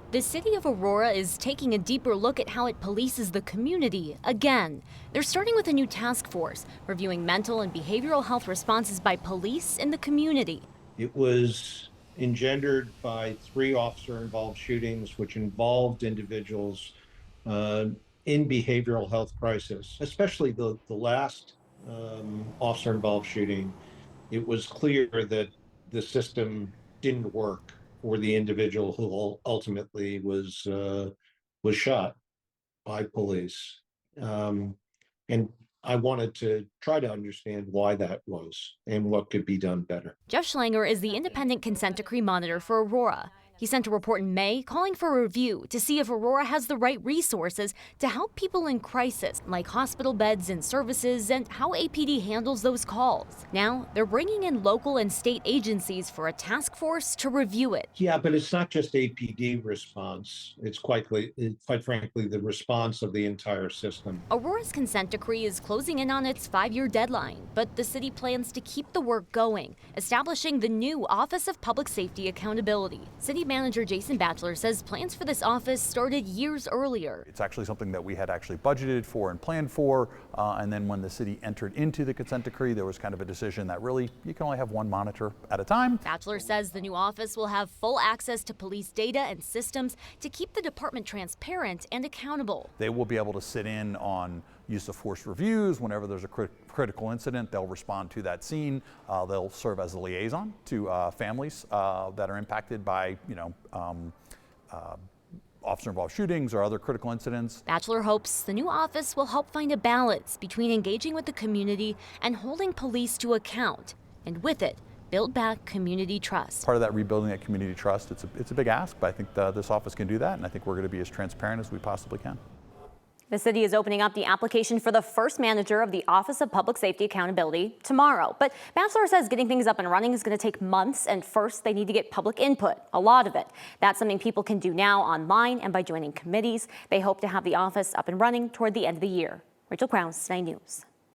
The city of Aurora is taking a deeper look at how it polices the community again. They're starting with a new task force, reviewing mental and behavioral health responses by police in the community. It was engendered by three officer-involved shootings, which involved individuals uh, in behavioral health crisis, especially the last officer-involved shooting. It was clear that the system didn't work for the individual who ultimately was shot by police. Um, and I wanted to try to understand why that was and what could be done better. Jeff Schlanger is the independent consent decree monitor for Aurora. He sent a report in May calling for a review to see if Aurora has the right resources to help people in crisis, like hospital beds and services, and how APD handles those calls. Now, they're bringing in local and state agencies for a task force to review it. Yeah, but it's not just APD response. It's quite frankly, the response of the entire system. Aurora's consent decree is closing in on its 5-year deadline, but the city plans to keep the work going, establishing the new Office of Public Safety Accountability. City Manager Jason Batchelor says plans for this office started years earlier. It's actually something that we had actually budgeted for and planned for, and then when the city entered into the consent decree, there was kind of a decision that really you can only have one monitor at a time. Batchelor says the new office will have full access to police data and systems to keep the department transparent and accountable. They will be able to sit in on use of force reviews. Whenever there's a critical incident, they'll respond to that scene. They'll serve as a liaison to families that are impacted by, officer-involved shootings or other critical incidents. Batchelor hopes the new office will help find a balance between engaging with the community and holding police to account, and with it, build back community trust. Part of that rebuilding that community trust, it's a big ask, but I think this office can do that, and I think we're going to be as transparent as we possibly can. The city is opening up the application for the first manager of the Office of Public Safety Accountability tomorrow. But Batchelor says getting things up and running is going to take months, and first they need to get public input, a lot of it. That's something people can do now online and by joining committees. They hope to have the office up and running toward the end of the year. Rachel Krause, 9 News.